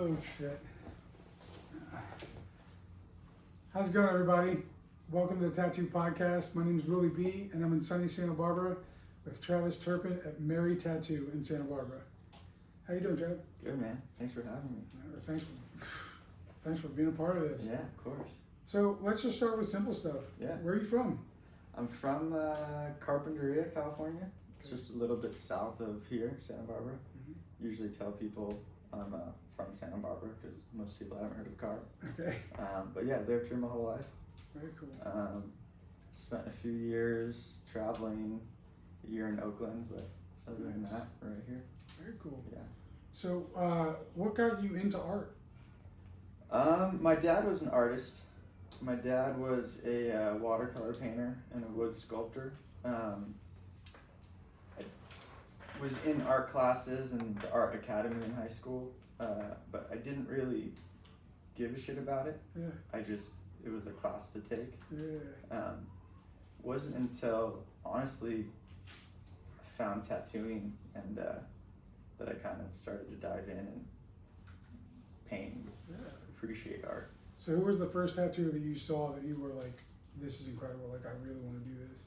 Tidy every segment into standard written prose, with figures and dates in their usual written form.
Oh shit. How's it going, everybody? Welcome to the Tattoo Podcast. My name is Willie B, and I'm in sunny Santa Barbara with Travis Turpin at Mary Tattoo in Santa Barbara. How you doing, Trav? Good, man. Thanks for having me. Thanks for being a part of this. Yeah, of course. So let's just start with simple stuff. Yeah. Where are you from? I'm from Carpinteria, California. It's just a little bit south of here, Santa Barbara. Mm-hmm. Usually tell people I'm from Santa Barbara because most people haven't heard of Carp. Okay. But yeah, lived here my whole life. Very cool. Spent a few years traveling, a year in Oakland, but other than that, right here. Very cool. Yeah. So what got you into art? My dad was an artist. My dad was a watercolor painter and a wood sculptor. I was in art classes and the art academy in high school, but I didn't really give a shit about it. Yeah. It was a class to take. Yeah. Wasn't until, honestly, I found tattooing and that I kind of started to dive in and paint, Yeah. appreciate art. So who was the first tattoo that you saw that you were like, this is incredible, like I really want to do this?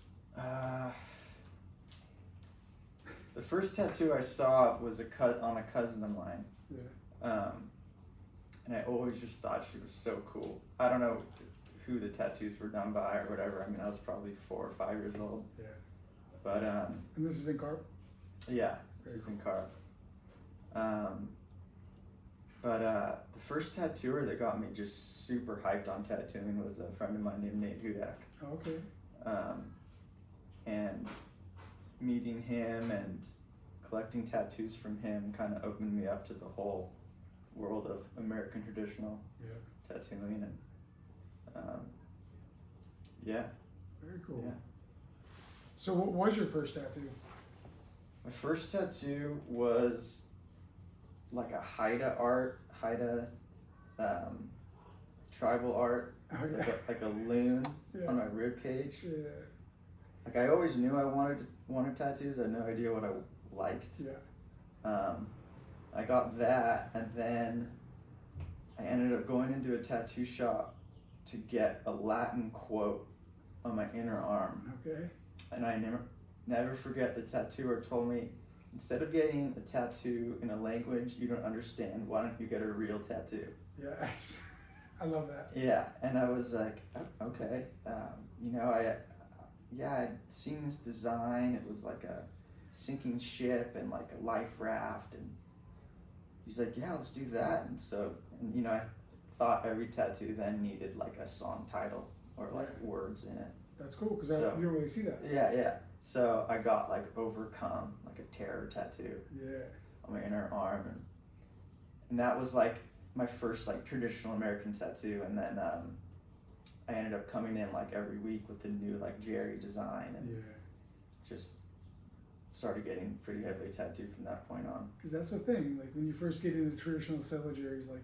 The first tattoo I saw was on a cousin of mine. Yeah. And I always just thought she was so cool. I don't know who the tattoos were done by or whatever. I mean, I was probably 4 or 5 years old. Yeah. But And this is in Carp? yeah, Very she's in Carp. But the first tattooer that got me just super hyped on tattooing was a friend of mine named Nate Hudak. Oh, okay. And meeting him and collecting tattoos from him kind of opened me up to the whole world of American traditional tattooing, and yeah. Very cool. Yeah. So what was your first tattoo? My first tattoo was like a Haida tribal art. It's Okay. like a loon Yeah. on my rib cage. Yeah. Like I always knew I wanted tattoos. I had no idea what I liked. Yeah. I got that, and then I ended up going into a tattoo shop to get a Latin quote on my inner arm. Okay. And I never forget the tattooer told me, instead of getting a tattoo in a language you don't understand, why don't you get a real tattoo? Yes. I love that. Yeah, and I was like, oh, okay. I'd seen this design. It was like a sinking ship and like a life raft, and he's like, yeah, let's do that. And so, I thought every tattoo then needed like a song title or like words in it. That's cool because So- you don't really see that. Yeah. So I got like Overcome, like a terror tattoo Yeah. on my inner arm, and that was like my first like traditional American tattoo. And then I ended up coming in like every week with the new like Jerry design, and Yeah. just started getting pretty heavily tattooed from that point on. Because that's the thing. Like when you first get into traditional cemeteries, like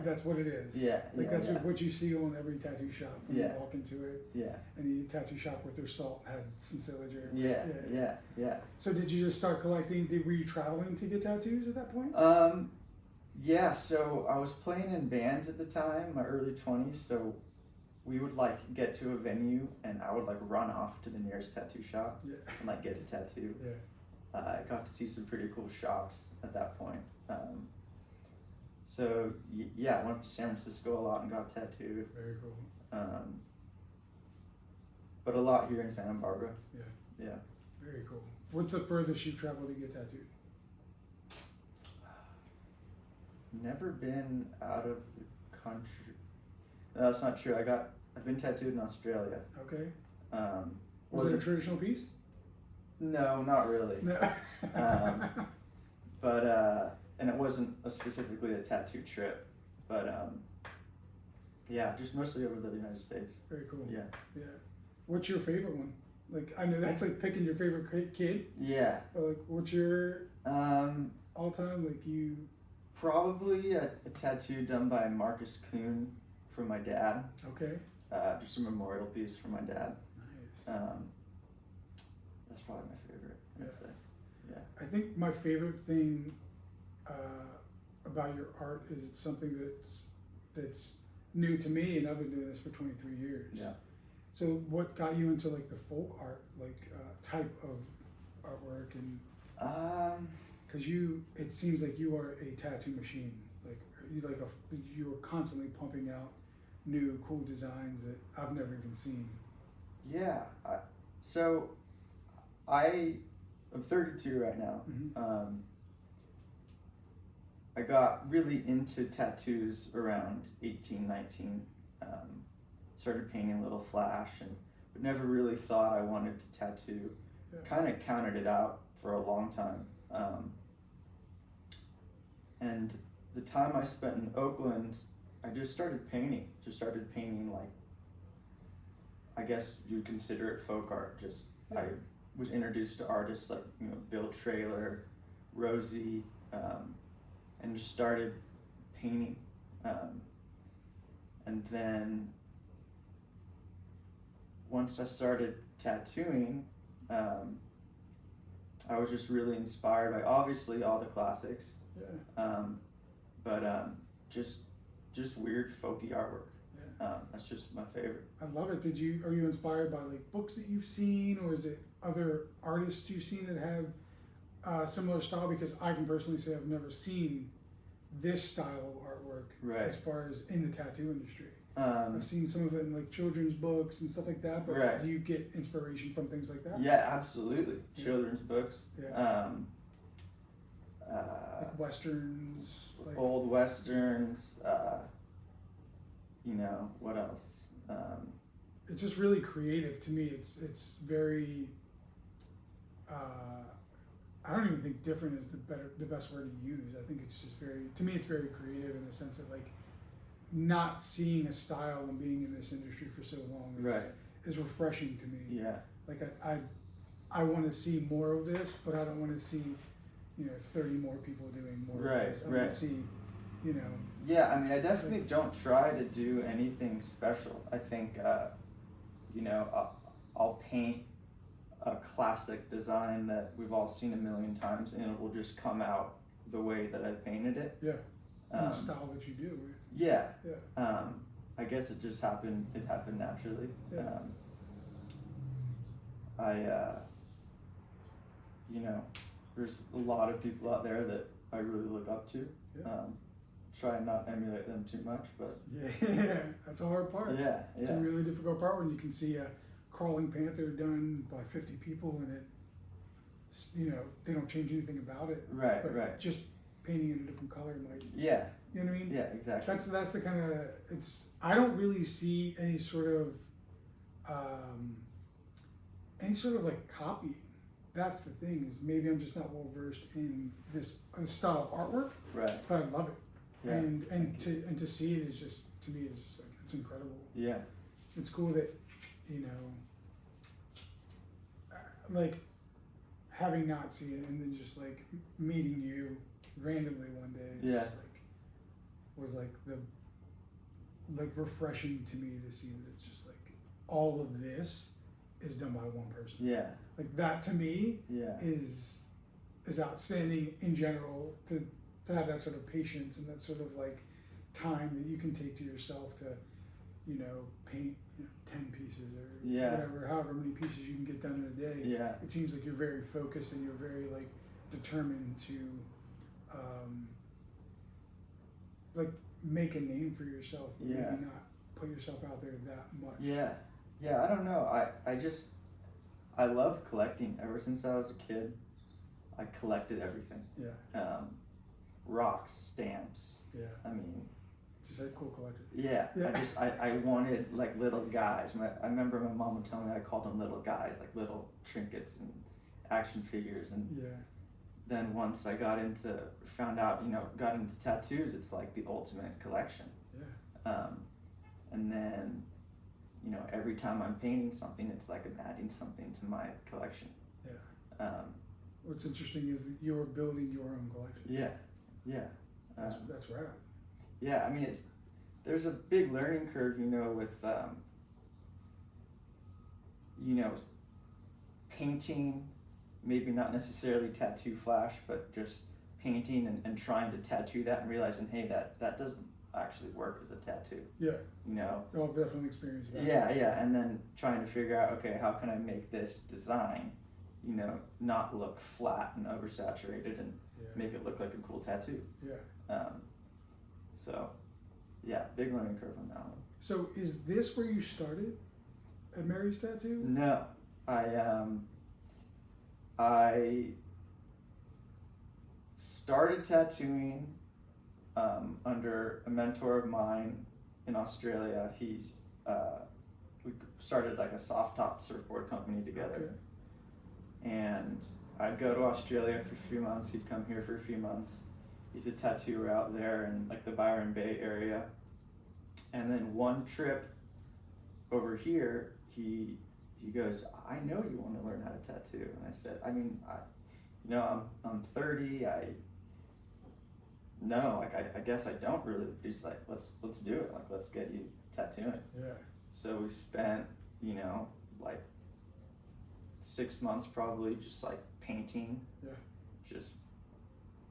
that's what it is. Yeah. Like that's what you see on every tattoo shop when you walk into it. Yeah. Any tattoo shop with their salt had some Silliger. Yeah. So did you just start collecting? Were you traveling to get tattoos at that point? Yeah, so I was playing in bands at the time, my early 20s, so we would like get to a venue and I would like run off to the nearest tattoo shop and like get a tattoo. Yeah. I got to see some pretty cool shops at that point. So I went to San Francisco a lot and got tattooed. Very cool. But a lot here in Santa Barbara. Yeah. Very cool. What's the furthest you've traveled to get tattooed? Never been out of the country. No, that's not true. I've been tattooed in Australia. Okay. Was it a traditional piece? No, not really. No. But and it wasn't specifically a tattoo trip, but just mostly over the United States. Very cool. Yeah. What's your favorite one? Like I know that's like picking your favorite kid. Yeah. But like, what's your all time like you? Probably a tattoo done by Marcus Kuhn from my dad. Okay. Just a memorial piece from my dad. Nice. That's probably my favorite, I'd say. Yeah. I think my favorite thing about your art is it's something that's new to me, and I've been doing this for 23 years. Yeah. So what got you into like the folk art, like type of artwork, and because it seems like you are a tattoo machine. Like you are constantly pumping out new cool designs that I've never even seen. Yeah. So I'm 32 right now. Mm-hmm. I got really into tattoos around 18, 19. Started painting a little flash, but never really thought I wanted to tattoo. Yeah. Kind of counted it out for a long time. And the time I spent in Oakland, I just started painting. Like, I guess you'd consider it folk art. I was introduced to artists like, Bill Traylor, Rosie, and just started painting. And then once I started tattooing, I was just really inspired by obviously all the classics, but just weird folky artwork. That's just my favorite. I love it. Are you inspired by like books that you've seen, or is it other artists you've seen that have similar style? Because I can personally say I've never seen this style of artwork as far as in the tattoo industry. I've seen some of it in like children's books and stuff like that, but do you get inspiration from things like that? Yeah, absolutely. Children's books. Yeah. Like westerns. Like old westerns. What else? It's just really creative to me. It's very. I don't even think different is the best word to use. I think it's just it's very creative in the sense that like not seeing a style and being in this industry for so long is refreshing to me. Yeah. Like I want to see more of this, but I don't want to see 30 more people doing more of this. I want to see Yeah, I mean, I definitely don't try to do anything special. I think I'll paint a classic design that we've all seen a million times, and it will just come out the way that I painted it. Yeah. The style that you do. Yeah. I guess it just happened. It happened naturally. Yeah. There's a lot of people out there that I really look up to. Yeah. Try and not emulate them too much, but yeah, that's a hard part. Yeah. It's a really difficult part when you can see a crawling panther done by 50 people and they don't change anything about it. Right. Just painting in a different color might. Yeah. You know what I mean? Yeah, exactly. That's the kind of I don't really see any sort of like copying. That's the thing, is maybe I'm just not well versed in this style of artwork. Right. But I love it. Yeah. And to see it is just, to me, it's just like, it's incredible. Yeah. It's cool that, like having not seen it and then just like meeting you randomly one day. Yeah. Just was refreshing to me to see that it's just like all of this is done by one person. Yeah. Like that to me Yeah. is outstanding in general, to have that sort of patience and that sort of like time that you can take to yourself to, paint 10 pieces or whatever, however many pieces you can get done in a day. Yeah. It seems like you're very focused and you're very like determined to like make a name for yourself, but maybe not put yourself out there that much. Yeah, I don't know. I love collecting. Ever since I was a kid, I collected everything. Yeah. Rocks, stamps. Yeah. I mean, just had cool collectors. Yeah. I wanted like little guys. I remember my mom would tell me I called them little guys, like little trinkets and action figures. And then once I got into tattoos, it's like the ultimate collection. Yeah. And then, every time I'm painting something, it's like I'm adding something to my collection. Yeah. What's interesting is that you're building your own collection. Yeah. That's rad. Yeah, I mean, there's a big learning curve, with, painting, maybe not necessarily tattoo flash, but just painting and trying to tattoo that and realizing, hey, that doesn't actually work as a tattoo. Yeah. You know? I've definitely experienced that. Yeah. And then trying to figure out, okay, how can I make this design, you know, not look flat and oversaturated and make it look like a cool tattoo. Yeah. So, yeah, big learning curve on that one. So is this where you started at Mary's Tattoo? No, I started tattooing under a mentor of mine in Australia. We started like a soft top surfboard company together. Okay. And I'd go to Australia for a few months. He'd come here for a few months. He's a tattooer out there in like the Byron Bay area. And then one trip over here, he goes, I know you want to learn how to tattoo. And I said, I mean, I'm 30. I guess I don't really. He's like, let's do it. Like, let's get you tattooing. Yeah. So we spent, like 6 months probably just like painting. Yeah. Just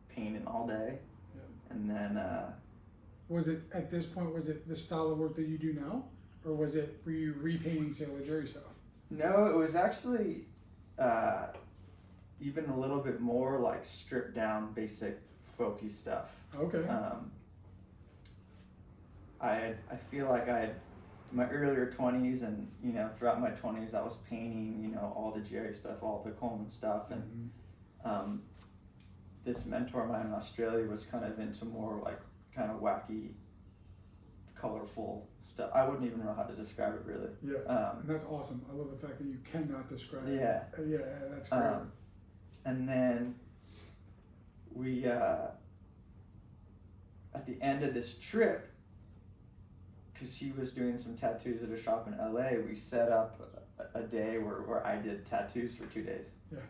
painting all day. Yeah. And then was it at this point, was it the style of work that you do now? Or were you repainting Sailor Jerry stuff? No, it was actually even a little bit more like stripped down basic folky stuff. Okay. I feel like I had my earlier 20s and throughout my 20s I was painting all the Jerry stuff, all the Coleman stuff, and this mentor of mine in Australia was kind of into more like kind of wacky, colorful stuff. I wouldn't even know how to describe it really. Yeah, and that's awesome. I love the fact that you cannot describe it. Yeah. Yeah, that's great. And then we, at the end of this trip, because he was doing some tattoos at a shop in LA, we set up a day where I did tattoos for 2 days. Yeah.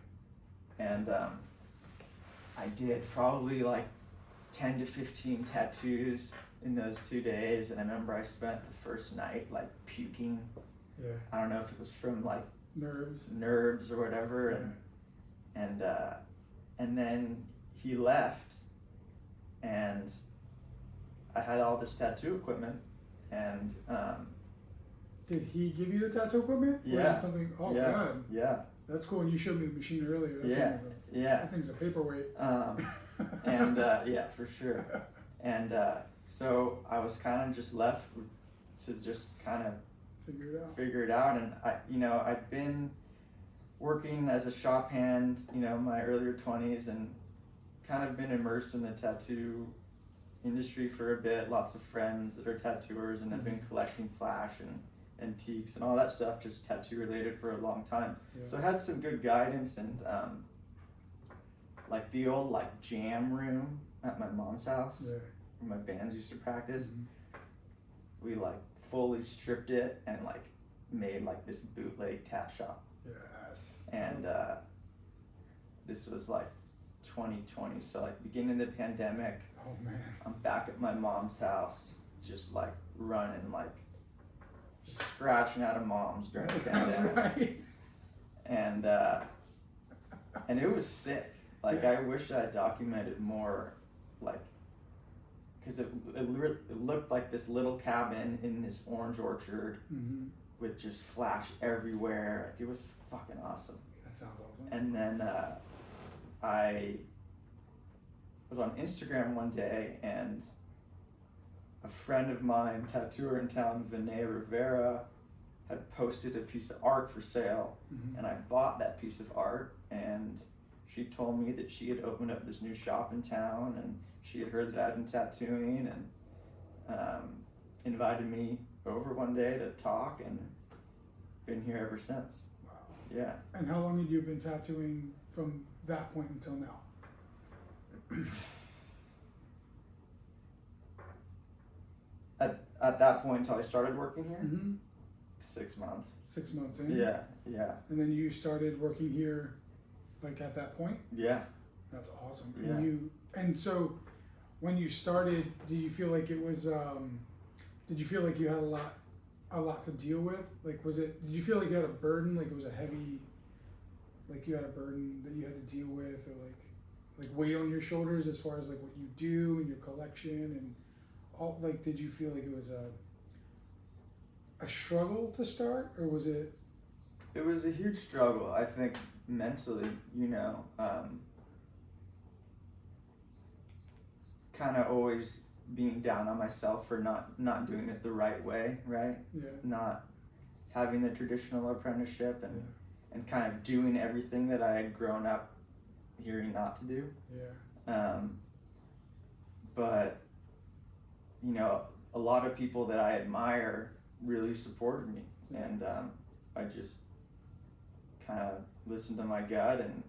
And I did probably like 10 to 15 tattoos in those 2 days, and I remember I spent the first night like puking. Yeah. I don't know if it was from like nerves or whatever, yeah. And then he left, and I had all this tattoo equipment, and did he give you the tattoo equipment? Yeah. Or is it something? Oh, yeah. God. Yeah. That's cool. And you showed me the machine earlier. That thing's a paperweight. And yeah, for sure. And so I was kind of just left to just kind of figure it out. And I've been working as a shop hand, my earlier 20s, and kind of been immersed in the tattoo industry for a bit. Lots of friends that are tattooers, and I've been collecting flash and antiques and all that stuff, just tattoo related, for a long time. Yeah. So I had some good guidance, and like the old like jam room at my mom's house, yeah, where my bands used to practice, we like fully stripped it and like made like this bootleg tat shop. Yes. And this was like 2020, so like beginning of the pandemic. Oh man. I'm back at my mom's house, just like running, like scratching out of moms during the pandemic. That's right. And it was sick. Like, yeah. I wish I documented more, like, because it looked like this little cabin in this orange orchard with just flash everywhere. Like, it was fucking awesome. That sounds awesome. And then I was on Instagram one day, and a friend of mine, tattooer in town, Vinay Rivera, had posted a piece of art for sale, and I bought that piece of art, and she told me that she had opened up this new shop in town, and she had heard that I'd been tattooing, and invited me over one day to talk, and been here ever since. Wow. Yeah. And how long had you been tattooing from that point until now? At that point until I started working here? 6 months. 6 months in? Yeah, yeah. And then you started working here, like, at that point? Yeah. That's awesome. Yeah. And so when you started, do you feel like it was, did you feel like you had a lot to deal with? Like, did you feel like you had a burden, like it was a heavy, like you had a burden that you had to deal with, or like, like weight on your shoulders as far as like what you do and your collection and all? Like, did you feel like it was a struggle to start, or was it? It was a huge struggle, I think, mentally, you know. Kind of always being down on myself for not doing it the right way, right? Yeah. Not having the traditional apprenticeship and Yeah. and kind of doing everything that I had grown up hearing not to do. Yeah. But you know, a lot of people that I admire really supported me, Yeah. and I just kind of listened to my gut, and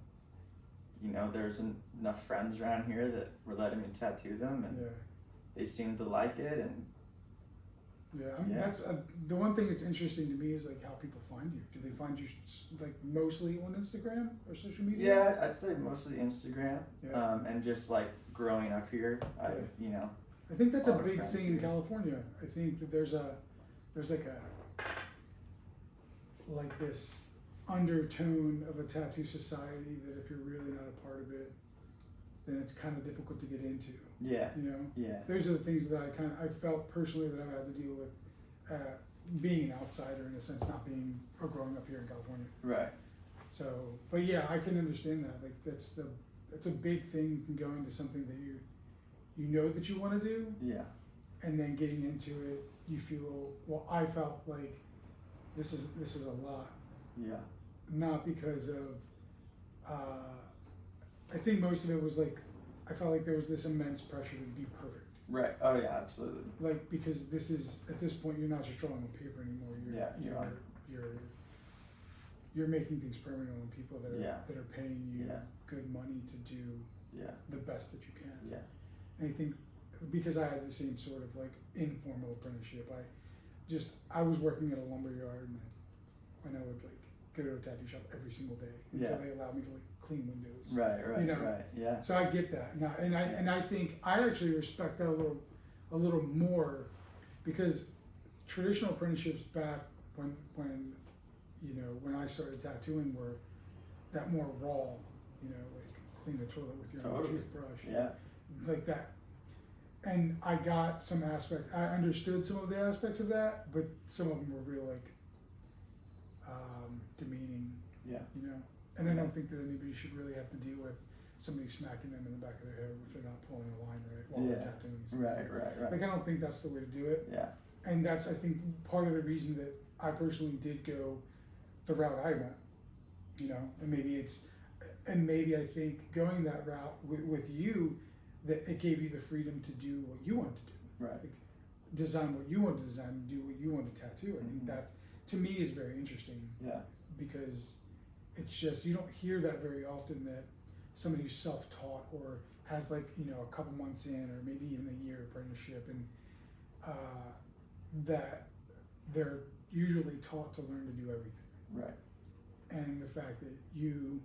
you know, there's enough friends around here that were letting me tattoo them, and Yeah. they seemed to like it, and Yeah, I mean, Yeah. that's the one thing that's interesting to me is like how people find you. Do they find you like mostly on Instagram or social media? yeah, I'd say mostly Instagram, Yeah. and just like growing up here, Yeah. you know, I think that's A a lot of big friends thing in here. California. I think that there's like like this undertone of a tattoo society that if you're really not a part of it, then it's kind of difficult to get into. yeah, You know, yeah, those are the things that I felt personally that I've had to deal with, being an outsider in a sense, not being or growing up here in California. right, So, but yeah, I can understand that. Like that's a big thing from going to something that you know that you want to do, yeah, and then getting into it, you feel, well, I felt like this is a lot, yeah, not because of, I think most of it was like, I felt like there was this immense pressure to be perfect. right. Oh yeah, absolutely. Like, because this is, at this point, you're not just drawing on paper anymore. Yeah, you're on. You're making things permanent on people that are Yeah. that are paying you Yeah. good money to do Yeah, the best that you can. yeah, And I think because I had the same sort of like informal apprenticeship, I was working at a lumber yard, and I would like go to a tattoo shop every single day until Yeah. they allowed me to like clean windows. right, right, You know, right. Yeah, So I get that, and I think I actually respect that a little more, because traditional apprenticeships back when when I started tattooing were that more raw, like clean the toilet with your own Totally. toothbrush, yeah, like that. And I got some aspect. I understood some of the aspects of that, but some of them were real like demeaning, yeah, And I don't think that anybody should really have to deal with somebody smacking them in the back of their head if they're not pulling a line right while they're Yeah. tattooing. right. Like I don't think that's the way to do it. Yeah, And that's, I think, part of the reason that I personally did go the route I went, and maybe I think going that route with you, that it gave you the freedom to do what you wanted to do, right. design what you wanted to design, and do what you wanted to tattoo. I think Mhm. that, to me, is very interesting, Yeah, because it's just, you don't hear that very often, that somebody who's self-taught or has like, a couple months in, or maybe even a year apprenticeship, and that they're usually taught to learn to do everything. right. And the fact that you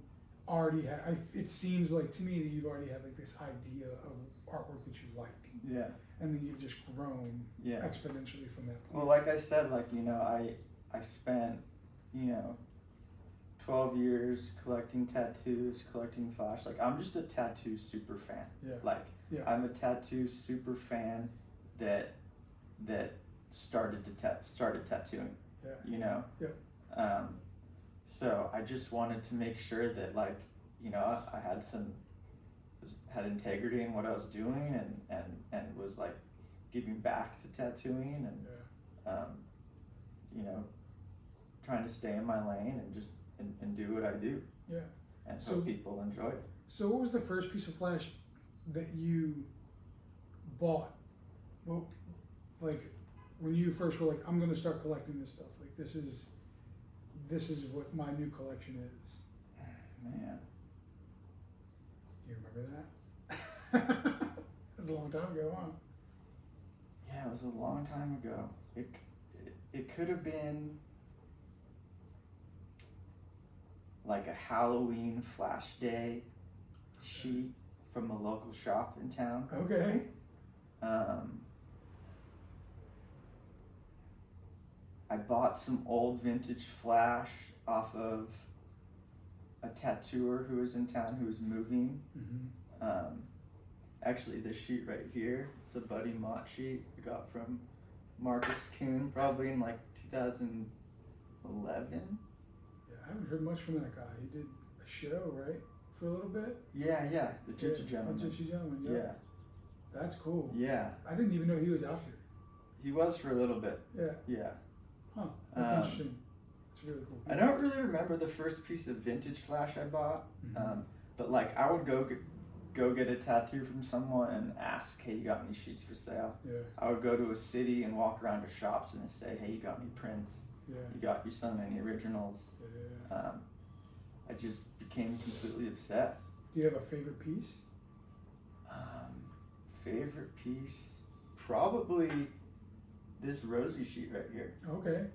already had, it seems like to me that you've already had like this idea of artwork that you like, Yeah, and then you've just grown yeah. exponentially from that point. Well, like I said, like, I spent, 12 years collecting tattoos, collecting flash. Like, I'm just a tattoo super fan. Yeah. Like, Yeah. I'm a tattoo super fan that started tattooing. Yeah. Yeah. So I just wanted to make sure that, like, I had integrity in what I was doing, and was like giving back to tattooing, and Yeah. trying to stay in my lane and just and do what I do, Yeah. and So- hope people enjoy it. So what was the first piece of flash that you bought? Well, like when you first were like, I'm gonna start collecting this stuff. Like this is what my new collection is. Man, You remember that? It was a long time ago, huh? yeah, it was a long time ago. It could have been like a Halloween flash day sheet from a local shop in town. Okay. I bought some old vintage flash off of a tattooer who was in town who was moving. Mm-hmm. Actually, this sheet right here, it's a Buddy Mott sheet I got from Marcus Kuhn, probably in like 2011. Yeah, I haven't heard much from that guy. He did a show, right, for a little bit. Yeah, the Gypsy Gentleman. The Gypsy Gentleman. Yeah. Yeah. That's cool. Yeah. I didn't even know he was out here. He was for a little bit. Yeah. Yeah. Huh. That's interesting. It's really cool. I don't really remember the first piece of vintage flash I bought, but like I would go get a tattoo from someone and ask, hey, you got any sheets for sale? Yeah. I would go to a city and walk around to shops and say, hey, you got any prints? Yeah. You got your son any originals? Yeah. I just became completely obsessed. Do you have a favorite piece? Favorite piece? Probably this Rosie sheet right here. Okay.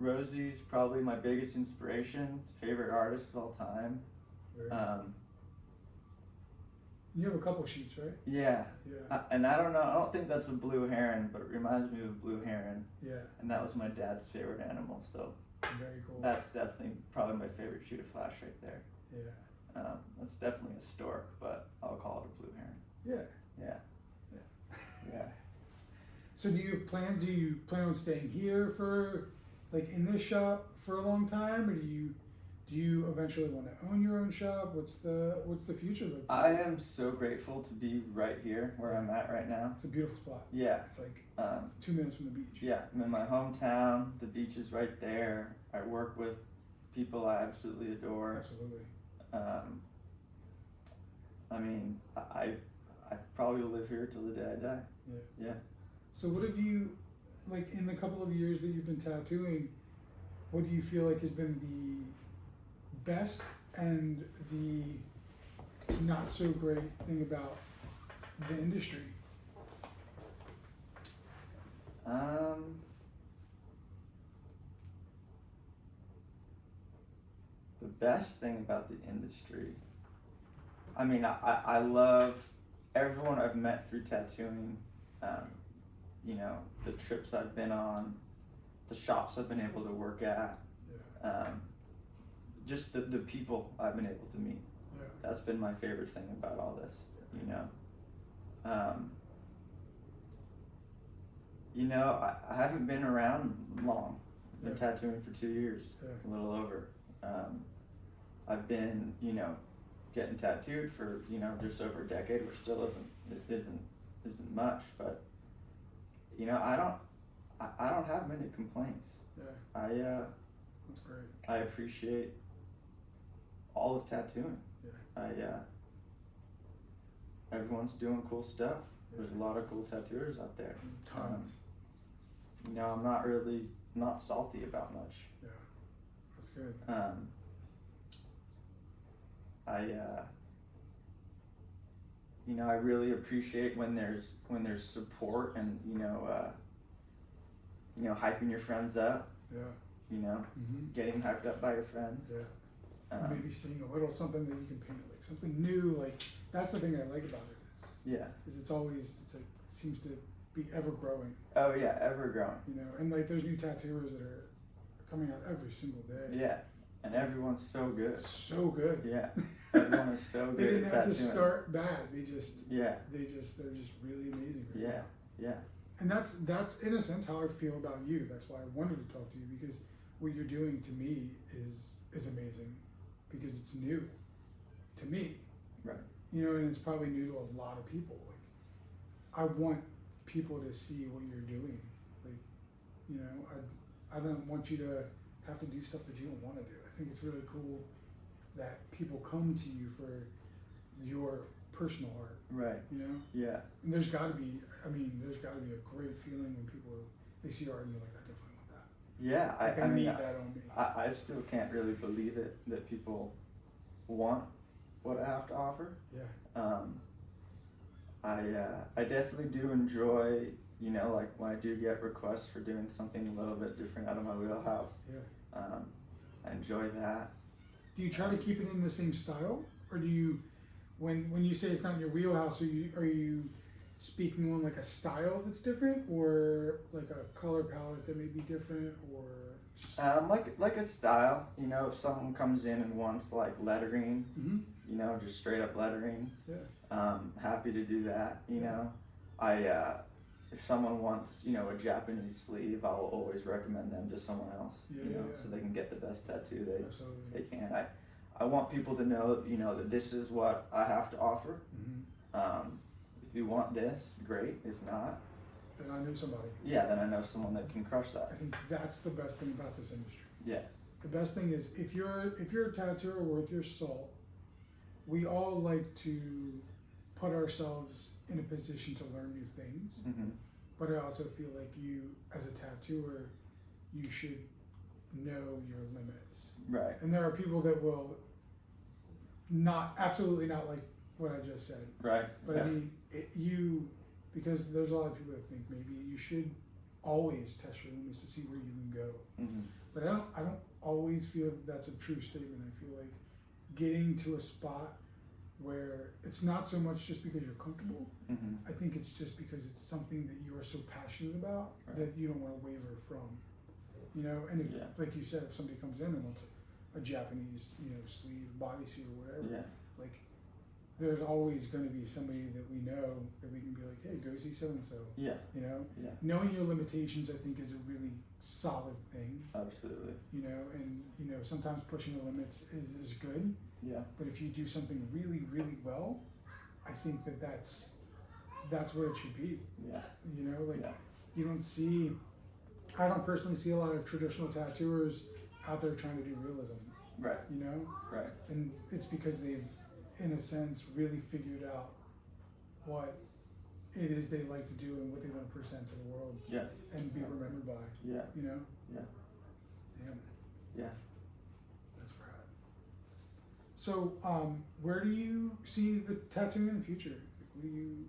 Rosie's probably my biggest inspiration, favorite artist of all time. You have a couple sheets, right? Yeah. Yeah. And I don't know, I don't think that's a blue heron, but it reminds me of a blue heron. Yeah. And that was my dad's favorite animal, so very cool. that's definitely probably my favorite sheet of flash right there. Yeah. That's definitely a stork, but I'll call it a blue heron. Yeah. Yeah. Yeah. Yeah. So do you plan on staying here for, like, in this shop for a long time, or do you eventually want to own your own shop? What's the future look like? I am so grateful to be right here where I'm at right now. It's a beautiful spot. Yeah. It's like 2 minutes from the beach. Yeah, I'm in my hometown. The beach is right there. I work with people I absolutely adore. Absolutely. I mean, I probably will live here till the day I die. Yeah. Yeah. So what have you, like, in the couple of years that you've been tattooing, what do you feel like has been the best and the not so great thing about the industry? The best thing about the industry, I mean, I love everyone I've met through tattooing, you know, the trips I've been on, the shops I've been able to work at, just the people I've been able to meet. Yeah. That's been my favorite thing about all this, you know. You know, I haven't been around long. I've been tattooing for 2 years, a little over. I've been, you know, getting tattooed for, you know, just over a decade, which still isn't much, but you know, I don't have many complaints. Yeah. That's great. I appreciate all of tattooing. Yeah. Everyone's doing cool stuff. There's a lot of cool tattooers out there. Tons. You know, I'm not salty about much. Yeah. That's good. You know, I really appreciate when there's support and you know, hyping your friends up. Yeah. You know, getting hyped up by your friends. Yeah. Maybe seeing a little something that you can paint, like something new. Like, that's the thing I like about it is it's like it seems to be ever growing. Oh yeah, ever growing. You know, and like there's new tattooers that are coming out every single day. Yeah, and everyone's so good. So good. Yeah, everyone is so good. They didn't at have to tattooing. start bad. They're just really amazing. Right now. Yeah. And that's in a sense how I feel about you. That's why I wanted to talk to you, because what you're doing to me is amazing, because it's new to me. Right. You know, and it's probably new to a lot of people. Like, I want people to see what you're doing. Like, you know, I don't want you to have to do stuff that you don't want to do. I think it's really cool that people come to you for your personal art. Right. You know? Yeah. And there's got to be a great feeling when they see art and you're like, I definitely want that. Yeah, like, I mean, need that on me. I still can't really believe it that people want what I have to offer. Yeah. I definitely do enjoy, you know, like when I do get requests for doing something a little bit different out of my wheelhouse. Yeah. I enjoy that. Do you try to keep it in the same style, or do you, when you say it's not in your wheelhouse, are you speaking on like a style that's different, or like a color palette that may be different, or just like a style. You know, if someone comes in and wants like lettering, mm-hmm. you know, just straight up lettering. Yeah. Happy to do that. You know, if someone wants, you know, a Japanese sleeve, I'll always recommend them to someone else. Yeah, you know, yeah. so they can get the best tattoo Absolutely. they can. I want people to know, you know, that this is what I have to offer. Mm-hmm. If you want this, great. If not, Then I know somebody. yeah, then I know someone that can crush that. I think that's the best thing about this industry. Yeah. The best thing is if you're a tattooer worth your salt, we all like to put ourselves in a position to learn new things. Mm-hmm. But I also feel like you, as a tattooer, you should know your limits. Right. And there are people that will absolutely not like what I just said. Right. But yeah. I mean, because there's a lot of people that think maybe you should always test your limits to see where you can go. Mm-hmm. But I don't always feel that's a true statement. I feel like getting to a spot where it's not so much just because you're comfortable. Mm-hmm. I think it's just because it's something that you are so passionate about Right. that you don't want to waver from. You know, and if, Yeah. like you said, if somebody comes in and wants a Japanese, you know, sleeve, bodysuit or whatever, Yeah. like there's always going to be somebody that we know that we can be like, hey, go see so and so. Yeah. You know, Yeah. knowing your limitations, I think, is a really solid thing. Absolutely. You know, and you know sometimes pushing the limits is good, Yeah. but if you do something really, really well, I think that's where it should be. Yeah. You know, like Yeah. you don't see. I don't personally see a lot of traditional tattooers out there trying to do realism. Right. You know, Right. and it's because they've, in a sense, really figured out what it is they like to do and what they want to present to the world Yeah. and be remembered by. Yeah. You know. Yeah. Damn. Yeah. That's rad. So, where do you see the tattooing in the future? Like, what do you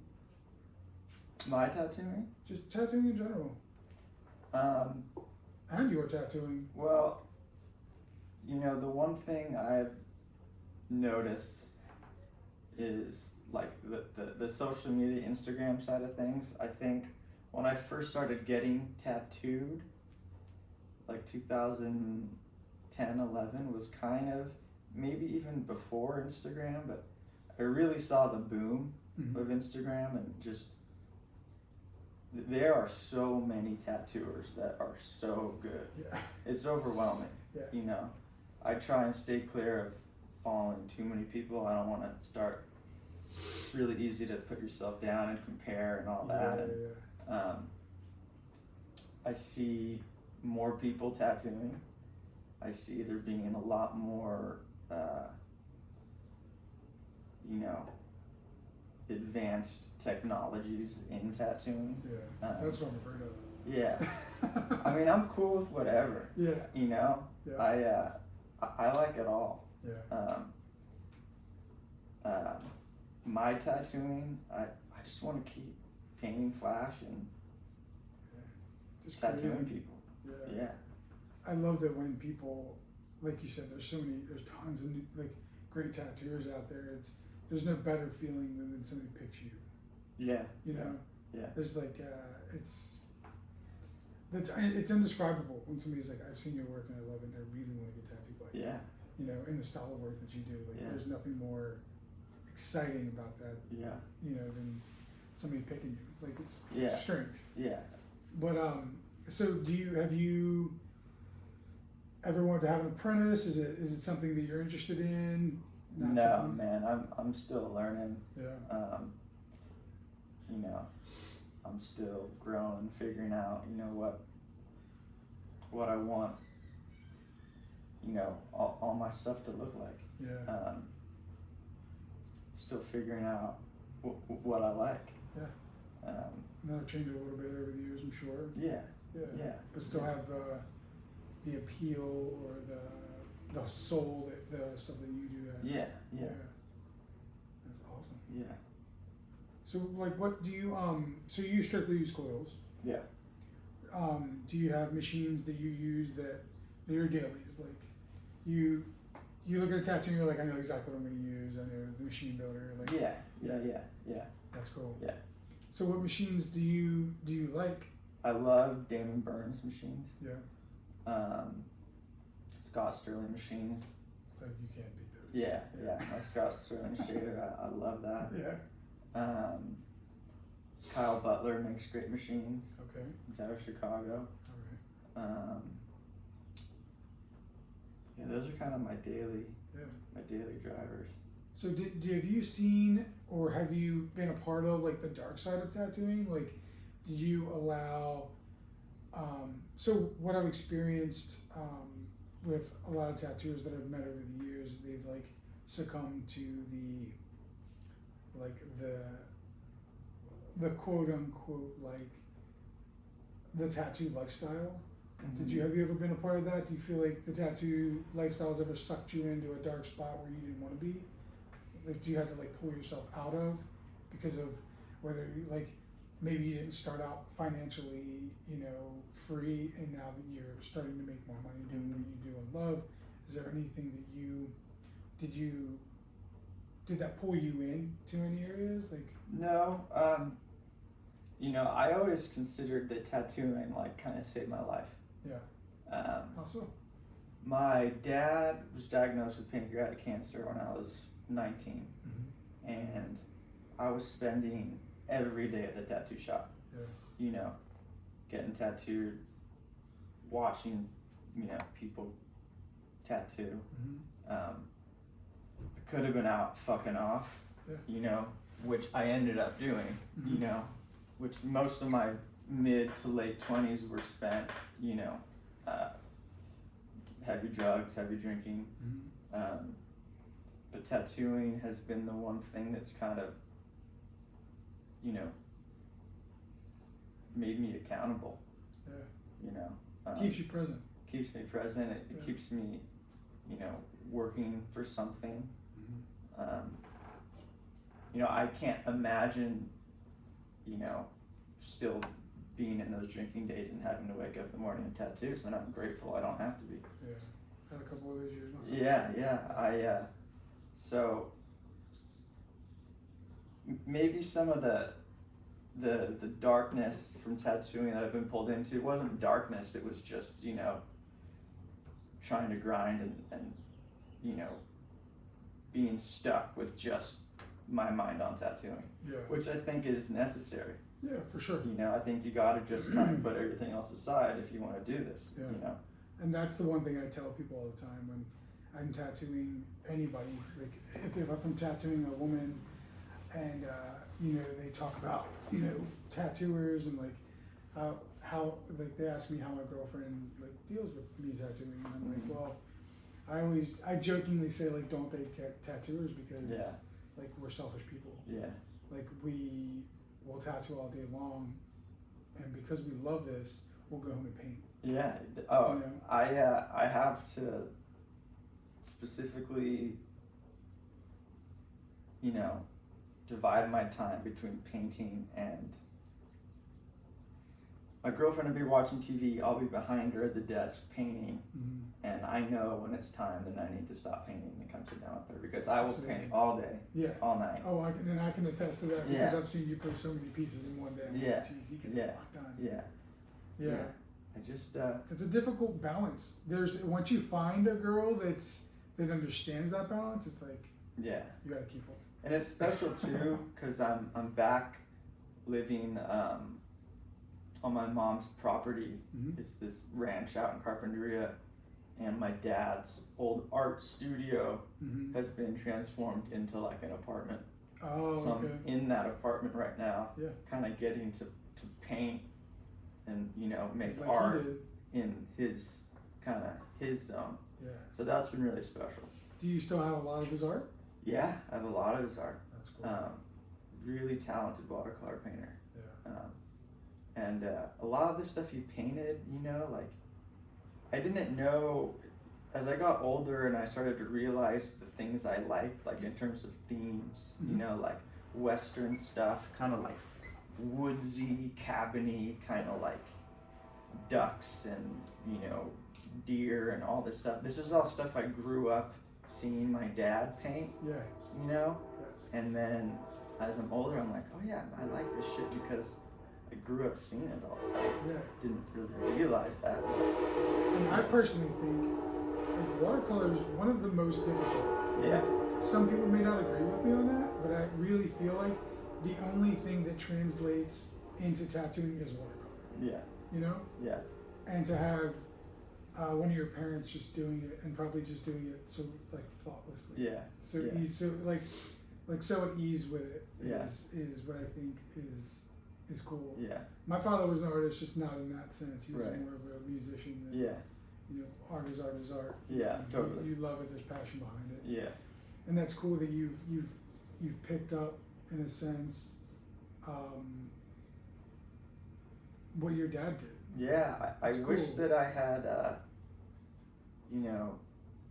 My tattooing? just tattooing in general, and your tattooing? Well, you know, the one thing I've noticed is like the social media, Instagram side of things. I think when I first started getting tattooed, like 2010, 11 was kind of, maybe even before Instagram, but I really saw the boom Mm-hmm. of Instagram, and just there are so many tattooers that are so good. Yeah. It's overwhelming. Yeah. You know, I try and stay clear of following too many people. I don't want to start. It's really easy to put yourself down and compare and all that. And Yeah. I see more people tattooing. I see there being a lot more, you know, advanced technologies in tattooing. Yeah. That's what I'm afraid of. Yeah. I mean, I'm cool with whatever. Yeah. You know, Yeah. I like it all. Yeah. My tattooing, I just want to keep painting flash and Just tattooing creating. people. Yeah. Yeah. I love that when people, like you said, there's tons of like great tattooers out there. There's no better feeling than when somebody picks you. Yeah. You know. Yeah. There's like it's indescribable when somebody's like, I've seen your work and I love it and I really want to get tattooed by you. Yeah. You know, in the style of work that you do. Like Yeah. there's nothing more exciting about that, Yeah. you know, than somebody picking you. Like it's Yeah. strange. Yeah. But so have you ever wanted to have an apprentice? Is it something that you're interested in? Not No, something- man, I'm still learning. Yeah. You know, I'm still growing, figuring out, you know, what I want, you know, all my stuff to look like. Yeah. Still figuring out what I like. Yeah. Um, And that'll change a little bit over the years, I'm sure. yeah. Yeah. Yeah. But still have the appeal or the soul that the stuff that you do. Have. Yeah. Yeah. That's awesome. Yeah. So like, what do you So you strictly use coils. Yeah. Do you have machines that you use that are dailies? Like, you look at a tattoo and you're like, I know exactly what I'm going to use. I know the machine builder. Like, Yeah. Yeah. Yeah. Yeah. That's cool. Yeah. So what machines do you like? I love Damon Burns machines. Yeah. Scott Sterling machines. Like you can't beat those. Yeah. My Scott Sterling shader, I love that. Yeah. Kyle Butler makes great machines. Okay. He's out of Chicago. All right. Yeah, those are kind of my daily drivers. So have you seen or have you been a part of like the dark side of tattooing? Like, did you allow? So what I've experienced with a lot of tattooers that I've met over the years, they've like succumbed to the quote unquote like the tattoo lifestyle. Mm-hmm. Have you ever been a part of that? Do you feel like the tattoo lifestyle has ever sucked you into a dark spot where you didn't want to be? Like, do you have to like pull yourself out of because of whether you like maybe you didn't start out financially, free, and now that you're starting to make more money doing what you do and love, is there anything that did that pull you in to any areas? Like, no, I always considered that tattooing like kind of saved my life. Yeah. How so? My dad was diagnosed with pancreatic cancer when I was 19, and I was spending every day at the tattoo shop. Yeah. Getting tattooed, watching, people tattoo. I could have been out fucking off, which I ended up doing, which most of my mid to late 20s were spent, heavy drugs, heavy drinking. But tattooing has been the one thing that's kind of, made me accountable. Yeah. Keeps you present. Keeps me present. It keeps me, working for something. I can't imagine, still being in those drinking days and having to wake up in the morning and tattoos, and I'm grateful I don't have to be. Yeah. Had a couple of those years myself. Yeah. So maybe some of the darkness from tattooing that I've been pulled into wasn't darkness. It was just trying to grind and being stuck with just my mind on tattooing. Yeah. Which I think is necessary. Yeah, for sure. I think you got to just kind of put everything else aside if you want to do this. Yeah. And that's the one thing I tell people all the time when I'm tattooing anybody. Like if I'm tattooing a woman, and they talk about tattooers and like how like they ask me how my girlfriend like deals with me tattooing, and I'm like, well, I jokingly say like don't date tattooers because like we're selfish people. Yeah. Like we will tattoo all day long, and because we love this, we'll go home and paint. Yeah. Oh, I have to specifically, divide my time between painting and my girlfriend will be watching TV. I'll be behind her at the desk painting, and I know when it's time that I need to stop painting and come sit down with her because I will paint all day, all night. Oh, I can attest to that because I've seen you put so many pieces in one day. Jeez, he gets a lot done. Yeah. I just it's a difficult balance. Once you find a girl that understands that balance, it's like you gotta keep them. And it's special too because I'm back living on my mom's property. It's this ranch out in Carpinteria, and my dad's old art studio has been transformed into like an apartment. Oh, so I'm in that apartment right now, Yeah. kind of getting to paint and make Like art in his zone. Yeah. So that's been really special. Do you still have a lot of his art? Yeah, I have a lot of his art. That's cool. Really talented watercolor painter. Yeah. And a lot of the stuff he painted, like I didn't know as I got older and I started to realize the things I liked, like in terms of themes, like Western stuff, kind of like woodsy, cabiny, kind of like ducks and, deer and all this stuff. This is all stuff I grew up seeing my dad paint, Yeah. And then as I'm older, I'm like, oh yeah, I like this shit because I grew up seeing it all the time. Yeah. Didn't really realize that. And I personally think like watercolor is one of the most difficult. Yeah. Some people may not agree with me on that, but I really feel like the only thing that translates into tattooing is watercolor. Yeah. You know? Yeah. And to have one of your parents just doing it and probably just doing it so like thoughtlessly. Yeah. So Yeah. ease, so like so at ease with it Yeah. is what I think is cool. Yeah. My father was an artist, just not in that sense. He was Right. more of a musician than, Yeah. you know, art is art is art. Yeah. Totally. You love it, there's passion behind it. Yeah. And that's cool that you've picked up in a sense what your dad did. Yeah, I That's wish cool. that I had, you know,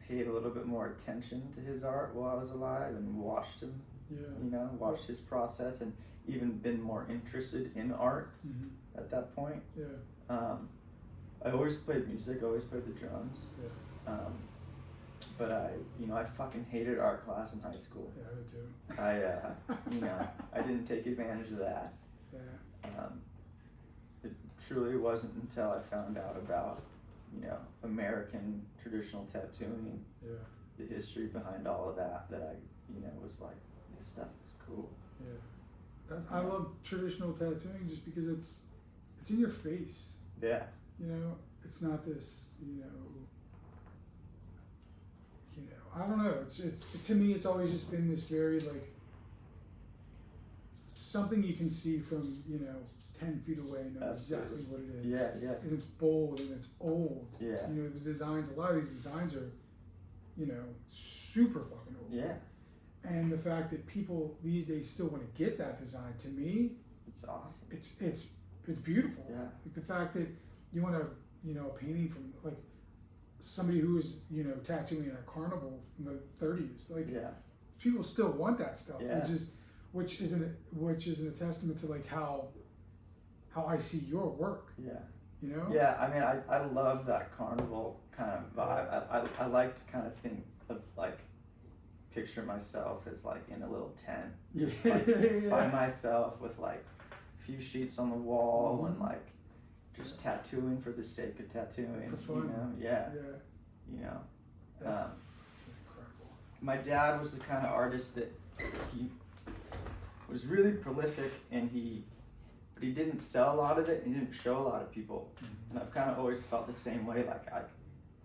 paid a little bit more attention to his art while I was alive and watched him, Yeah. you know, watched his process and even been more interested in art Mm-hmm. at that point. Yeah. I always played music, I always played the drums. Yeah. But I fucking hated art class in high school. Yeah, I did too. I didn't take advantage of that. Yeah. It truly wasn't until I found out about, you know, American traditional tattooing, Yeah. the history behind all of that, that I, you know, was like, this stuff is cool. Yeah. I love traditional tattooing just because it's in your face. Yeah. You know, it's not this, you know, I don't know. It's to me, it's always just been this very like something you can see from 10 feet away and know Absolutely. exactly what it is. Yeah, yeah. And it's bold and it's old. Yeah. You know, the designs. A lot of these designs are, super fucking old. Yeah. And the fact that people these days still want to get that design, to me, It's awesome. it's beautiful. Yeah. Like the fact that you want a painting from like somebody who was tattooing in a carnival from the 30s. Like Yeah. people still want that stuff, Yeah. which isn't a testament to like how I see your work. Yeah. You know. Yeah, I mean, I love that carnival kind of vibe. I like to kind of think of like, picture myself as like in a little tent, just like by myself with like a few sheets on the wall Mhm. and like just tattooing for the sake of tattooing. For fun. You know? Yeah. Yeah. You know. That's Um, incredible. My dad was the kind of artist that he was really prolific and but he didn't sell a lot of it and he didn't show a lot of people. And I've kind of always felt the same way. Like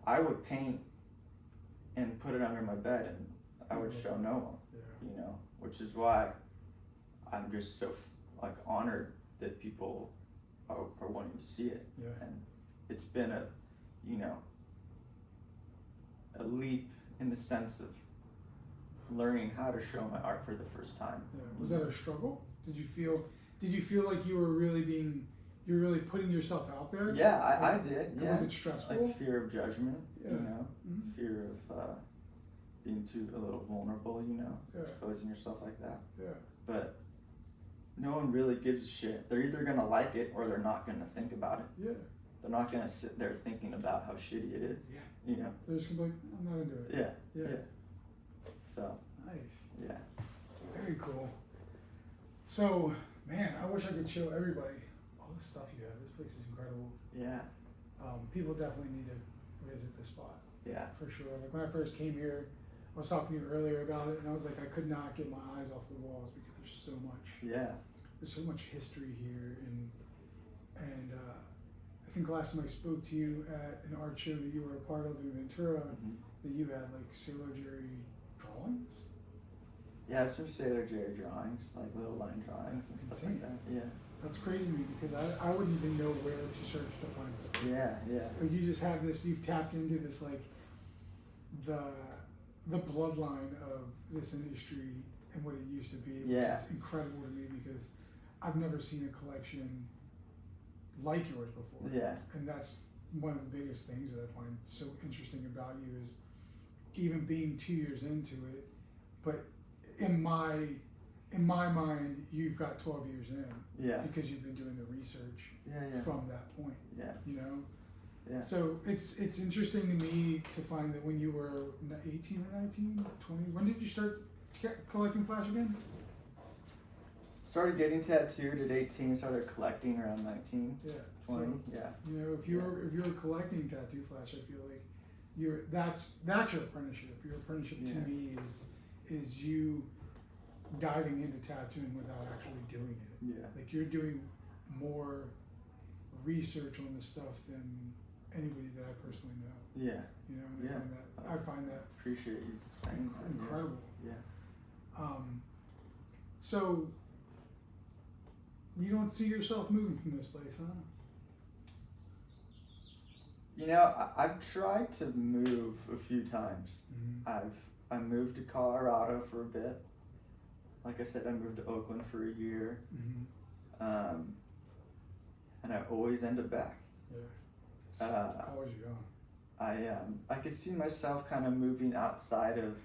I would paint and put it under my bed and I would show no one, Yeah. you know, which is why I'm just so like honored that people are wanting to see it. Yeah. And it's been a leap in the sense of learning how to show my art for the first time. Yeah. Was that a struggle? Did you feel like you were really putting yourself out there? Yeah, I Like, did. Yeah. Was it stressful? Like fear of judgment, Yeah. you know, Mhm. fear of being a little vulnerable, you know, Yeah. exposing yourself like that. Yeah. But no one really gives a shit. They're either gonna like it or they're not gonna think about it. Yeah. They're not gonna sit there thinking about how shitty it is. Yeah. You know. They're just gonna be like, I'm not into it. Yeah. Yeah. So Nice. yeah. Very cool. So, man, I wish I could show everybody all the stuff you have. This place is incredible. Yeah. People definitely need to visit this spot Yeah. for sure. Like when I first came here, I was talking to you earlier about it, and I was like, I could not get my eyes off the walls because there's so much history here, and I think last time I spoke to you at an art show that you were a part of in Ventura, Mhm. that you had like Sailor Jerry drawings. Yeah, it's just Sailor Jerry drawings, like little line drawings and That's stuff like insane. that. Yeah. That's crazy to me because I wouldn't even know where to search to find stuff. Yeah. Yeah. But you just have this. You've tapped into this like the bloodline of this industry and what it used to be, which Yeah. is incredible to me because I've never seen a collection like yours before. Yeah. And that's one of the biggest things that I find so interesting about you is even being 2 years into it, but in my mind, you've got 12 years in Yeah. because you've been doing the research Yeah. from that point, Yeah. you know? Yeah. So it's interesting to me to find that when you were 18 or 19, 20, when did you start collecting Flash again? started getting tattooed at 18, started collecting around 19, Yeah. 20, So, yeah. you know, if you're collecting tattoo flash, I feel like that's your apprenticeship. Your apprenticeship to Yeah. me is you diving into tattooing without actually doing it. Yeah. Like you're doing more research on the stuff than anybody that I personally know. Yeah. You know, and Yeah. I find that Appreciate you saying that. incredible. Yeah. So you don't see yourself moving from this place, huh? You know, I've tried to move a few times. Mm-hmm. I moved to Colorado for a bit. Like I said, I moved to Oakland for a year. Mm-hmm. And I always end up back. Yeah. Calls you on. I could see myself kind of moving outside of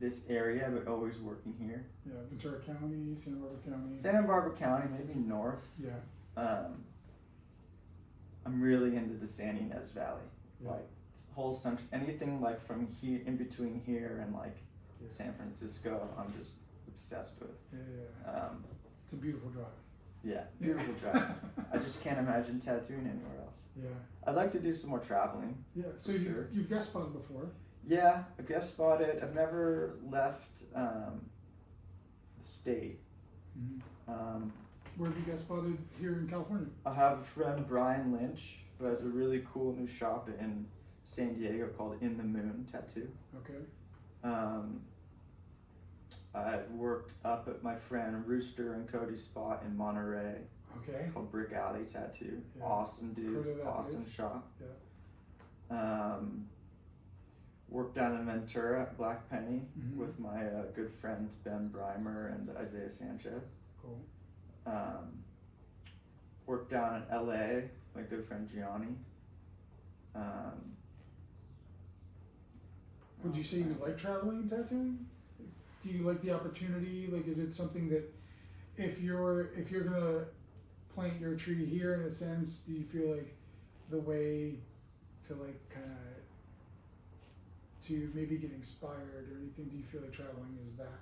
this area, but always working here. Yeah, Ventura County, Santa Barbara County. Santa Barbara County, maybe north. Yeah. I'm really into the San Ynez Valley. Yeah. Like whole central, anything like from here, in between here and like San Francisco, I'm just obsessed with. Yeah. It's a beautiful drive. Yeah, beautiful drive. I just can't imagine tattooing anywhere else. Yeah. I'd like to do some more traveling. Yeah. So you've guest spotted before. Yeah, I've guest spotted. I've never left the state. Mm-hmm. Where have you guest spotted here in California? I have a friend, Brian Lynch, who has a really cool new shop in San Diego called In the Moon Tattoo. Okay. I've worked up at my friend Rooster and Cody's spot in Monterey. Okay. Called Brick Alley Tattoo. Yeah. Awesome dudes, awesome place. shop. Yeah. Worked down in Ventura at Black Penny Mm-hmm. with my good friends Ben Breimer and Isaiah Sanchez. Cool. Worked down in LA, my good friend Gianni. Would you say you like traveling and tattooing? Do you like the opportunity? Like, is it something that if you're gonna plant your tree here in a sense, do you feel like the way to like kind of to maybe get inspired or anything? Do you feel like traveling is that?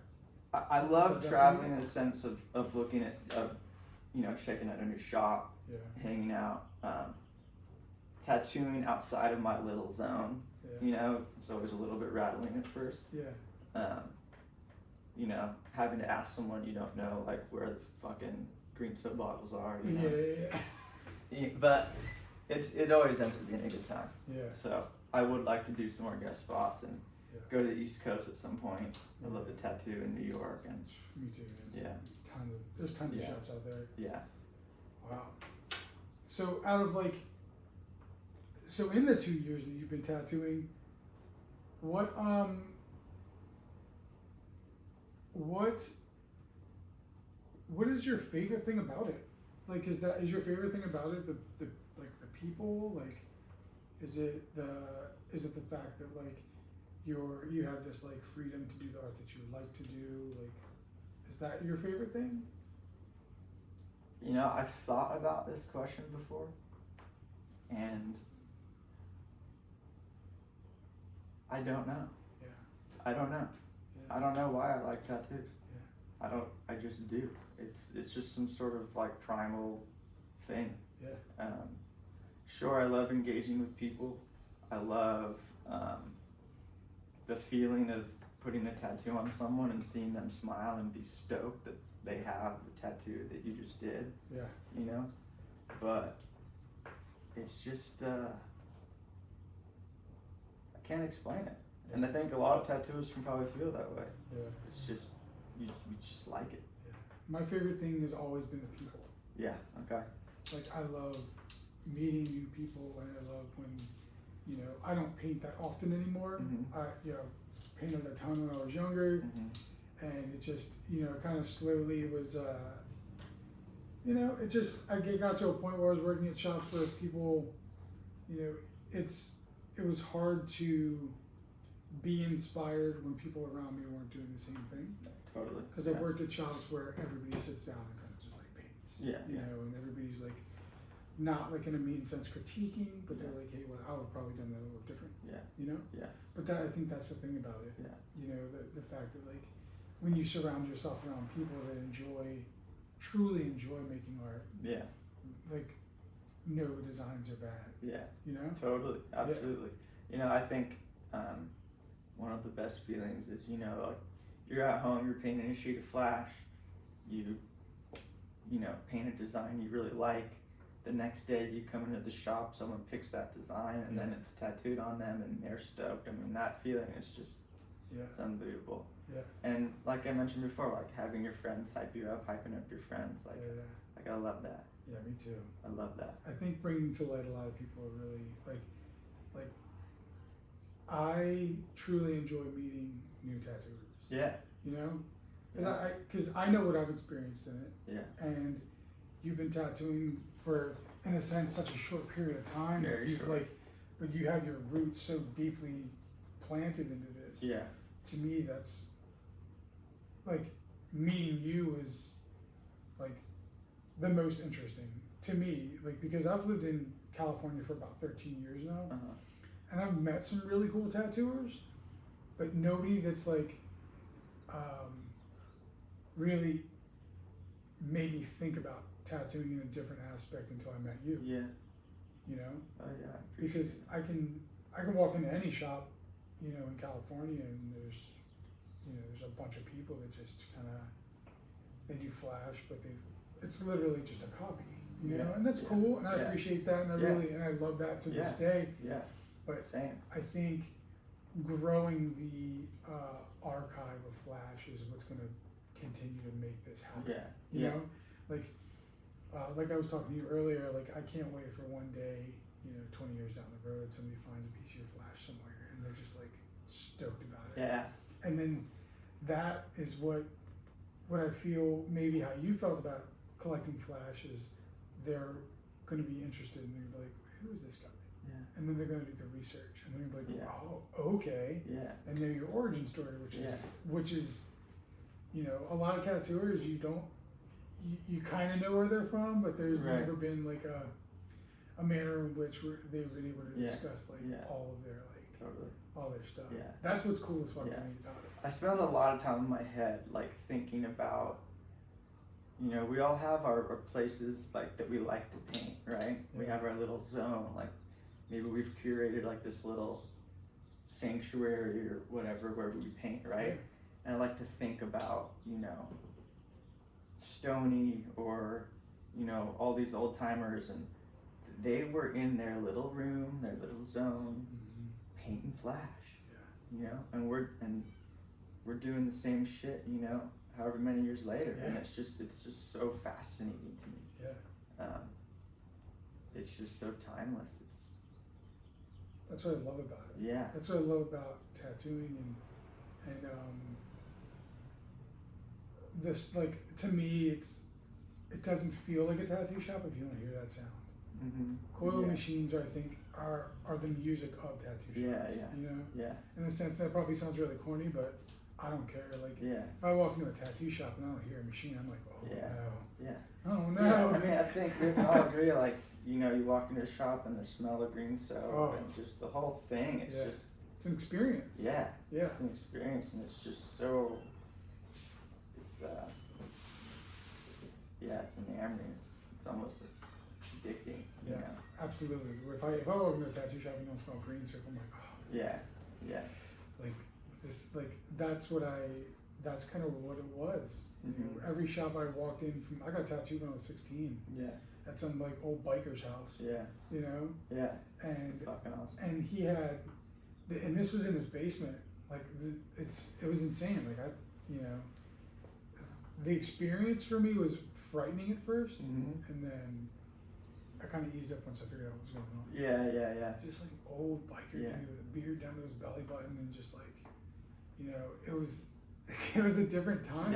I love traveling in the sense of looking at, checking out a new shop, Yeah. hanging out, tattooing outside of my little zone. Yeah. You know, it's always a little bit rattling at first. Yeah. Having to ask someone you don't know, like where the fucking green soda bottles are. You know? Yeah. But it always ends up being a good time. Yeah. So I would like to do some more guest spots and Yeah. go to the East Coast at some point. I love to tattoo in New York and Me too, man. yeah, There's tons of Yeah. shops out there. yeah. Wow. So out of so in the 2 years that you've been tattooing, what is your favorite thing about it? Like, is your favorite thing about it the people? Like, is it the fact that like you have this like freedom to do the art that you like to do? Like, is that your favorite thing? You know, I've thought about this question before, and I don't know. Yeah. I don't know. Yeah. I don't know why I like tattoos. Yeah. I just do. It's just some sort of like primal thing. Yeah. Sure, I love engaging with people. I love the feeling of putting a tattoo on someone and seeing them smile and be stoked that they have the tattoo that you just did. Yeah. You know? But it's just, I can't explain it. And I think a lot of tattooers can probably feel that way. Yeah. It's just, you just like it. Yeah. My favorite thing has always been the people. Yeah, okay. Like, I love meeting new people, and I love when, I don't paint that often anymore. Mm-hmm. I, painted a ton when I was younger, Mm-hmm. and it just, kind of slowly was, I got to a point where I was working at shops where people, it was hard to be inspired when people around me weren't doing the same thing. Totally. Because I've worked at shops where everybody sits down and kind of just like paints. Yeah, You yeah. know, and everybody's like, not like in a mean sense critiquing, but they're like, hey, well, I would have probably done that a little different. Yeah. You know? Yeah. But I think that's the thing about it. Yeah. The fact that like, when you surround yourself around people that enjoy truly enjoy making art, Yeah. like no designs are bad. Yeah. You know? Totally. Absolutely. You know, I think one of the best feelings is, you know, like you're at home, you're painting a sheet of flash, you know, paint a design you really like. The next day you come into the shop, someone picks that design, and then it's tattooed on them, and they're stoked. I mean, that feeling is just, it's unbelievable. Yeah. And like I mentioned before, like having your friends hype you up, hyping up your friends, like, like I love that. Yeah, me too. I love that. I think bringing to light a lot of people are really like I truly enjoy meeting new tattooers. Yeah. You know, because I know what I've experienced in it. Yeah. And you've been tattooing for, in a sense, such a short period of time. Very You've short. but you have your roots so deeply planted into this. Yeah. To me, that's like meeting you is like the most interesting to me. Like, because I've lived in California for about 13 years now. Uh-huh. And I've met some really cool tattooers, but nobody that's like really made me think about tattooing in a different aspect until I met you. Yeah. You know? Oh yeah. Because I can walk into any shop, you know, in California, and there's a bunch of people that just kind of, they do flash, but it's literally just a copy, you know, and that's cool, and I appreciate that, and I love that to this day. Yeah. But same. I think growing the archive of Flash is what's going to continue to make this happen. Yeah. You know, like I was talking to you earlier, like I can't wait for one day, you know, 20 years down the road, somebody finds a piece of your Flash somewhere and they're just like stoked about it. Yeah. And then that is what I feel maybe how you felt about collecting Flash is they're going to be interested and they're like, who is this guy? Yeah. And then they're going to do the research, and they're going to be like, Yeah. oh, okay. Yeah. And know your origin story, which is, you know, a lot of tattooers, you kind of know where they're from, but there's never been like a manner in which they've been able to discuss like all of their all their stuff. Yeah. That's what's cool as fuck to me about it. I spend a lot of time in my head like thinking about, you know, we all have our places like that we like to paint, right? We have our little zone, like maybe we've curated like this little sanctuary or whatever where we paint, right? And I like to think about, you know, Stoney or, you know, all these old timers, and they were in their little room, their little zone, painting Flash, you know, and we're doing the same shit, you know, however many years later, and it's just so fascinating to me. It's just so timeless. That's what I love about it. Yeah. That's what I love about tattooing and this, like, to me, it doesn't feel like a tattoo shop if you don't hear that sound. Mm-hmm. Coil machines, I think, are the music of tattoo shops. You know? Yeah. In a sense, that probably sounds really corny, but I don't care. Like, if I walk into a tattoo shop and I don't hear a machine, I'm like, oh no. Yeah. Oh no. Yeah, I mean, I think we can all agree, like, you know, you walk into a shop and the smell of green soap and just the whole thing, it's just... It's an experience. Yeah. Yeah. It's an experience, and it's just so... It's, it's enamoring. It's almost addicting, you know? Absolutely. If I walk into a tattoo shop and don't smell green soap, I'm like, oh. Yeah. Like, this, like, that's kind of what it was. Mm-hmm. You know, every shop I walked in from, I got tattooed when I was 16. Yeah. At some like old biker's house. Yeah. You know? Yeah. And it's fucking awesome. And he had, and this was in his basement. Like, it was insane. Like, the experience for me was frightening at first, and then I kind of eased up once I figured out what was going on. Yeah. Just like old biker dude with a beard down to his belly button, and just like, you know, it was a different time.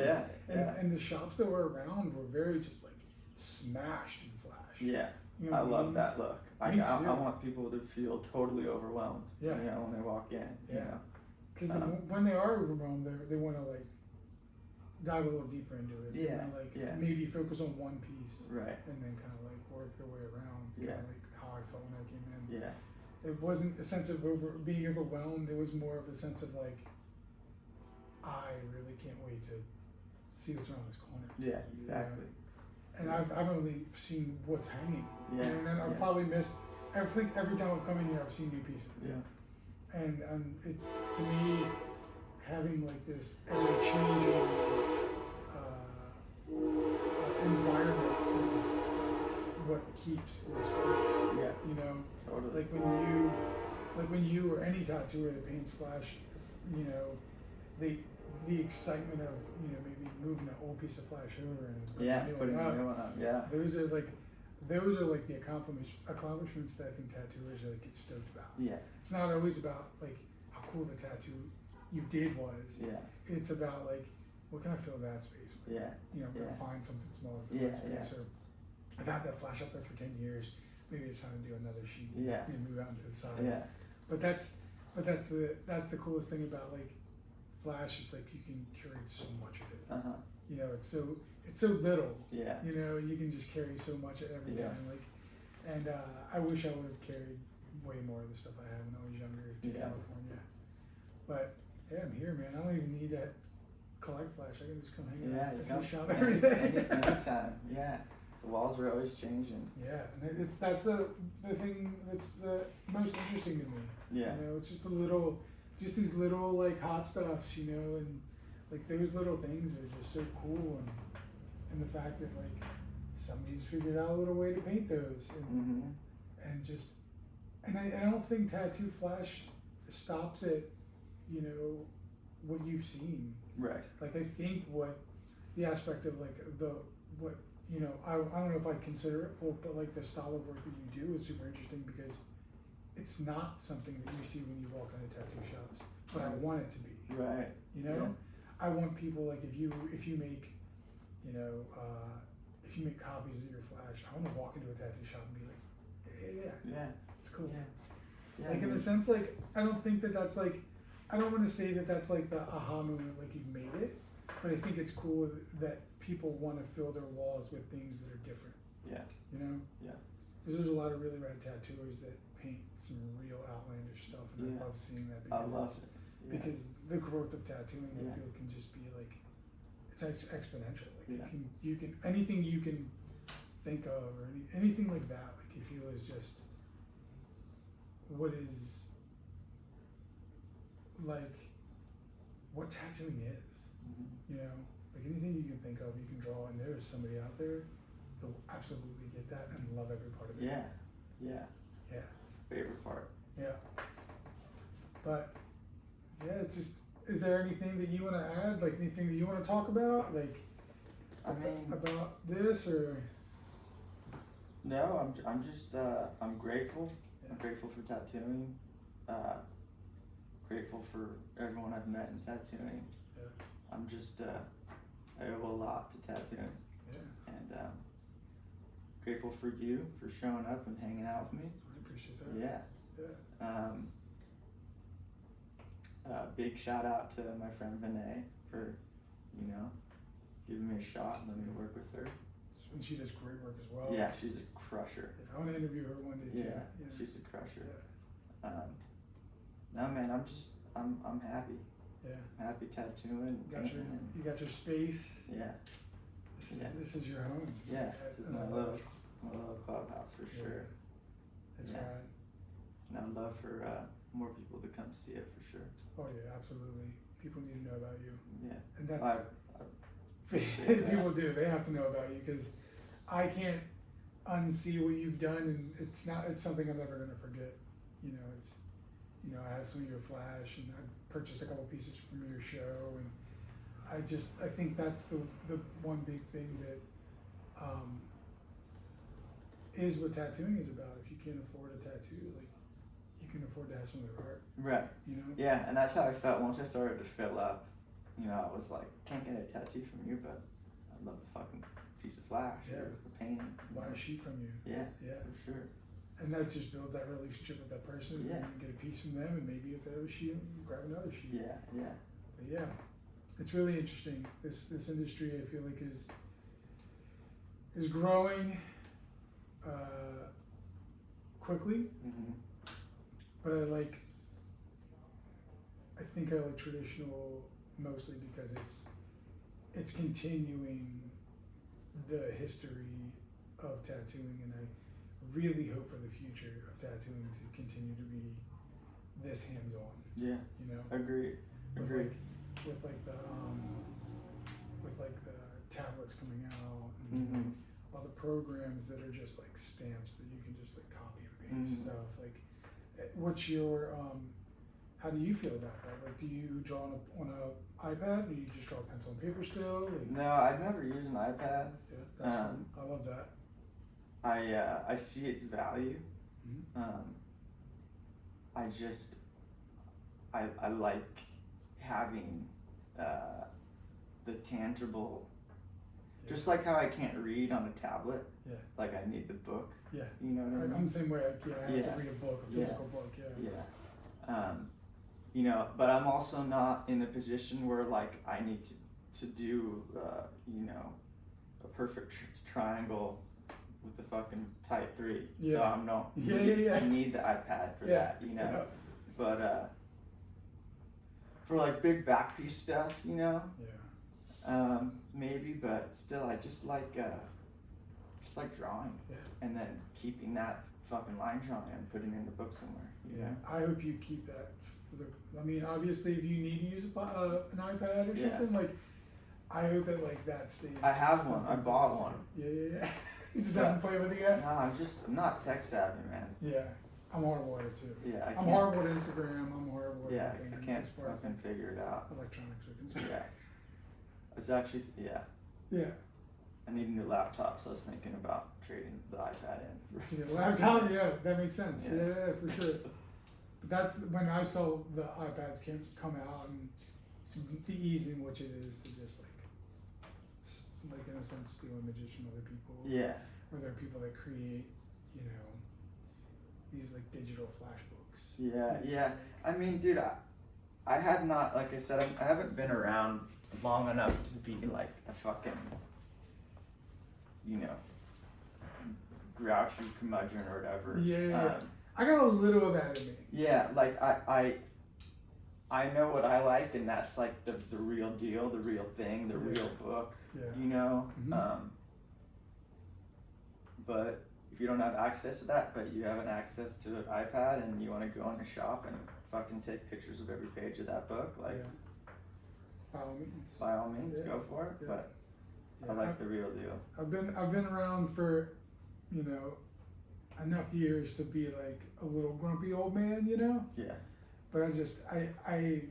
And the shops that were around were very just like smashed in Flash. Yeah. You know I love that look. I want people to feel totally overwhelmed. Yeah. You know, when they walk in. Yeah. Because when they are overwhelmed, they want to like dive a little deeper into it. They wanna, like maybe focus on one piece. Right. And then kind of like work their way around. Yeah. Kinda like how I felt when I came in. Yeah. It wasn't a sense of being overwhelmed. It was more of a sense of like, I really can't wait to see what's around this corner. Yeah, exactly. and I've only seen what's hanging. Yeah. And then I've probably missed every time I've come in here, I've seen new pieces. Yeah. And it's, to me, having like this ever-changing environment is what keeps this cool. Yeah. You know, Totally. like when you or any tattooer that paints flash, you know, the excitement of, you know, maybe moving an old piece of flash over and Putting a new one up. Yeah. Those are like the accomplishments that I think tattooers like get stoked about. Yeah. It's not always about like how cool the tattoo you did was. Yeah. It's about like, what can I fill that space with? Yeah. You know, I'm gonna find something smaller for that space. Or I've had that flash up there for 10 years. Maybe it's time to do another sheet. Yeah. And move out into the side. Yeah. But that's the coolest thing about like flash is like you can curate so much of it. You know, it's so little. Yeah. You know, you can just carry so much at every time. Like, and I wish I would have carried way more of the stuff I had when I was younger to California. But hey, I'm here, man. I don't even need that collect flash. I can just come hang out at the shop every day. Anytime. Yeah. The walls are always changing. Yeah, and that's the thing that's the most interesting to me. Yeah. You know, it's just just these little like hot stuffs, you know, and like those little things are just so cool, and the fact that like somebody's figured out a little way to paint those, and I don't think tattoo flash stops at, you know, what you've seen. Right. Like I think what the aspect of like what you know, I don't know if I'd consider it full, but like the style of work that you do is super interesting because it's not something that you see when you walk into tattoo shops, but I want it to be. Right. You know, I want people like if you make, you know, if you make copies of your flash, I want to walk into a tattoo shop and be like, yeah, it's cool. Yeah. Like in a sense, like I don't think that's like, I don't want to say that that's like the aha moment, like you've made it, but I think it's cool that people want to fill their walls with things that are different. Yeah. You know? Yeah. Because there's a lot of really rad tattooers that paint some real outlandish stuff, and I love seeing that because because the growth of tattooing, I feel, can just be like, it's exponential. Like you can anything you can think of or anything like that, like you feel is just what is like what tattooing is. You know, like anything you can think of, you can draw, and there is somebody out there that will absolutely get that and love every part of it. Yeah. Yeah. It's my favorite part. Yeah. But yeah, it's just, is there anything that you want to add? Like anything that you want to talk about? Like, I mean, about this or? No, I'm just I'm grateful. I'm grateful for tattooing. Grateful for everyone I've met in tattooing. Yeah. I'm just I owe a lot to tattooing. Yeah. And grateful for you for showing up and hanging out with me. I appreciate that. Yeah. Yeah. Big shout out to my friend Vinay for, you know, giving me a shot and letting me work with her. And she does great work as well. Yeah, she's a crusher. Yeah, I want to interview her one day too. Yeah, she's a crusher. Yeah. No man, I'm happy. Yeah. I'm happy tattooing. You got your space. Yeah. This is your home. Yeah, this is my little clubhouse for sure. That's right. And I'd love for more people to come see it for sure. Oh yeah, absolutely. People need to know about you. Yeah. And that's people do. They have to know about you because I can't unsee what you've done, and it's something I'm never gonna forget. You know, I have some of your flash, and I purchased a couple pieces from your show, and I think that's the one big thing that is what tattooing is about. If you can't afford a tattoo, like you can afford to have some of their art. Right. You know? Yeah, and that's how I felt once I started to fill up. You know, I was like, can't get a tattoo from you, but I'd love a fucking piece of flash or a painting. Buy a sheet from you. Yeah. Yeah. For sure. And that just builds that relationship with that person. Yeah. And you get a piece from them, and maybe if they have a sheet, you grab another sheet. Yeah. But yeah, it's really interesting. This industry, I feel like, is growing quickly. Mm-hmm. But I think I like traditional mostly because it's continuing the history of tattooing, and I really hope for the future of tattooing to continue to be this hands-on. Yeah. You know, Agreed. Agreed. With the tablets coming out and like, all the programs that are just like stamps that you can just like copy and paste stuff. Like, what's your how do you feel about that? Like, do you draw on a iPad, or do you just draw pencil and paper still? Like, No, I've never used an iPad. yeah, that's fun. I love that. I see its value. I just I like having the tangible, just like how I can't read on a tablet. Yeah. Like I need the book. Yeah. You know what I mean? I'm the same way. I have Yeah. to read a book, a physical book. Yeah. Yeah. You know, but I'm also not in a position where like I need to do you know, a perfect triangle with the fucking type 3. Yeah. So I'm not. Yeah. I need the iPad for that. You know. Yeah. But for like big back piece stuff, you know. Yeah. Maybe, but still, I just like drawing, and then keeping that fucking line drawing and putting it in the book somewhere. You know? I hope you keep that for the. I mean, obviously, if you need to use an iPad or something, like, I hope that like that stays. I have one. I bought one. Yeah. You just haven't played with it yet. No, I'm not tech savvy, man. Yeah, I'm horrible at it too. Yeah, I'm horrible at Instagram. I'm horrible at everything. I can't as far as fucking figure it out. electronics are concerned. Yeah. It's actually Yeah. I need a new laptop, so I was thinking about trading the iPad in. To get a laptop, yeah, that makes sense. Yeah. Yeah, for sure. But that's when I saw the iPads come out, and the ease in which it is to just like in a sense steal images from other people. Yeah. Or there are people that create, you know, these like digital flash books. Yeah. I mean, dude, I have not, like I said, I haven't been around long enough to be like a fucking, you know, grouchy curmudgeon or whatever. Yeah. I got a little of that in me. Yeah, like I know what I like, and that's like the real deal, the real thing, the real book. Yeah. You know. But if you don't have access to that, but you have an access to an iPad, and you want to go in a shop and fucking take pictures of every page of that book, like, by all means, go for it. Yeah. But I like the real deal. I've been around for, you know, enough years to be like a little grumpy old man, you know. Yeah. But I just I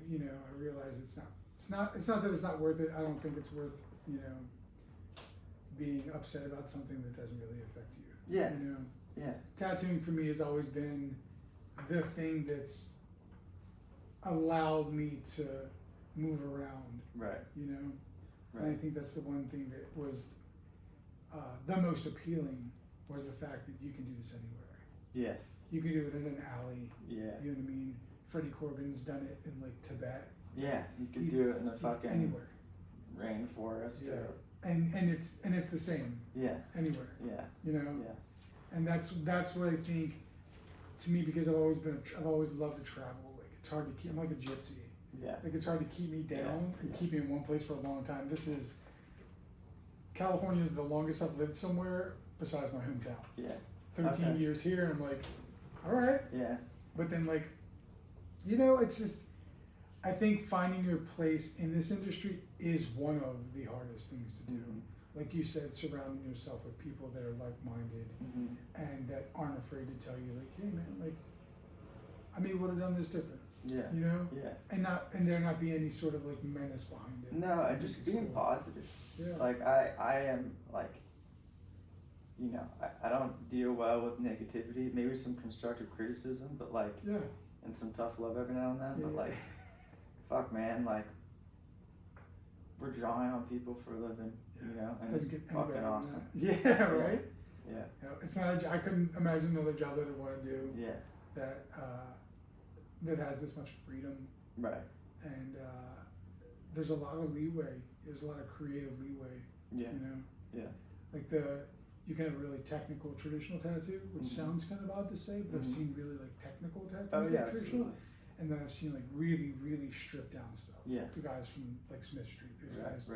you know, I realize it's not that it's not worth it. I don't think it's worth, you know, being upset about something that doesn't really affect you. Yeah. You know. Yeah. Tattooing for me has always been the thing that's allowed me to move around. Right. You know. Right. And I think that's the one thing that was the most appealing, was the fact that you can do this anywhere. Yes. You can do it in an alley. Yeah. You know what I mean? Freddie Corbin's done it in like Tibet. Yeah, you can do it in a fucking anywhere. Rainforest. Yeah. Or, And it's the same. Yeah. Anywhere. Yeah. You know. Yeah. And that's what I think. To me, because I've always loved to travel. Like, it's hard to keep. I'm like a gypsy. Yeah. Like, it's hard to keep me down and keep me in one place for a long time. California is the longest I've lived somewhere besides my hometown. Yeah. 13 years here, and I'm like, all right. Yeah. But then, like, you know, it's just, I think finding your place in this industry is one of the hardest things to do. Like you said, surrounding yourself with people that are like-minded and that aren't afraid to tell you, like, hey man, like, I mean, would have done this different. Yeah. You know? Yeah. And there not be any sort of like menace behind it. No, and just being positive. Yeah. Like I am like, you know, I don't deal well with negativity, maybe some constructive criticism, but like, and some tough love every now and then, but like, fuck man, like, we're drawing on people for a living, you know, and it's fucking awesome. Yeah, right? Yeah. It's not, I couldn't imagine another job that I want to do that has this much freedom. Right. And there's a lot of leeway. There's a lot of creative leeway. Yeah. You know? Yeah. Like you can have a really technical traditional tattoo, which sounds kind of odd to say, but I've seen really like technical tattoos that are traditional. Absolutely. And then I've seen like really, really stripped down stuff. Yeah. The guys from like Smith Street, those guys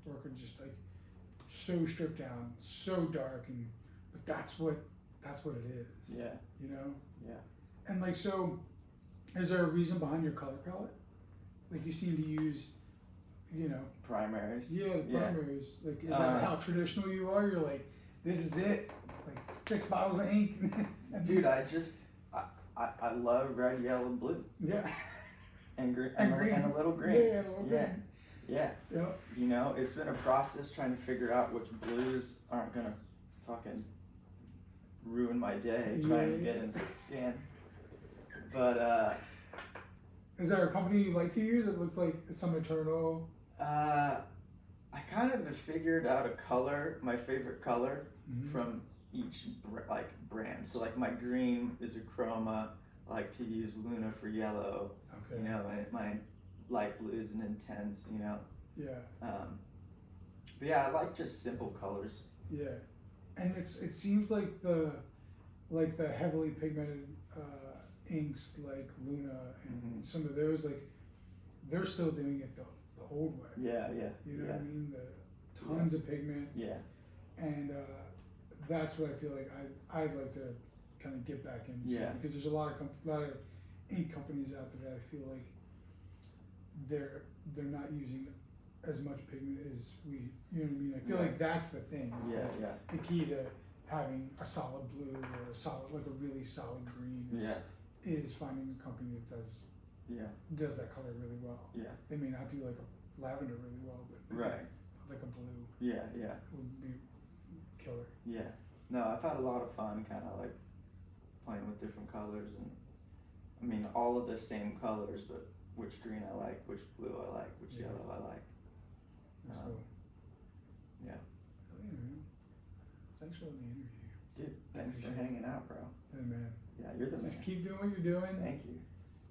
work on just like so stripped down, so dark, and but that's what it is. Yeah. You know. Yeah. And like, so, is there a reason behind your color palette? Like, you seem to use, you know. Primaries. Yeah, the Yeah. primaries. Like, is that how traditional you are? You're like, this is it. Like 6 bottles of ink. Dude, I love red, yellow, blue. Yeah. And green. And green. And a little green. Yeah, a little Yeah. green. Yeah. Yeah. You know, it's been a process trying to figure out which blues aren't gonna fucking ruin my day trying to get into the skin. But is there a company you like to use that looks like some Eternal? I kind of have figured out a color, my favorite color from each brand. So like my green is a chroma. I like to use Luna for yellow. Okay. You know, and my light blue is an intense. You know. Yeah. But yeah, I like just simple colors. Yeah, and it seems like the heavily pigmented inks like Luna and some of those, like, they're still doing it the old way. Yeah, yeah. You know yeah. what I mean? The tons of pigment. Yeah. And that's what I feel like I'd like to kind of get back into. Yeah. Because there's a lot of ink companies out there that I feel like they're not using as much pigment as we, you know what I mean? I feel like that's the thing. Is that the key to having a solid blue or a solid, like a really solid green is finding a company that does that color really well. Yeah. They may not do like a lavender really well, but like a blue yeah would be killer. Yeah. No, I've had a lot of fun kind of like playing with different colors, and I mean all of the same colors, but which green I like, which blue I like, which yellow I like. That's cool. Yeah. Oh, yeah, man. Thanks for the interview. Dude, thanks for hanging out, bro. Hey, man. Yeah, you're the man. Just keep doing what you're doing. Thank you.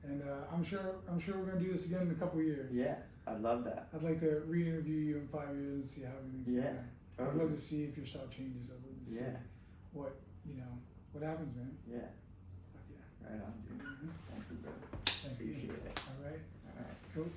And I'm sure we're gonna do this again in a couple of years. Yeah, I'd love that. I'd like to re-interview you in 5 years and see how everything's going. Totally. I'd love to see if your style changes. I'd love to see what happens, man. Yeah. But yeah. Right on, dude. Thank you, bro. Thank you. Appreciate it. All right. All right. Cool.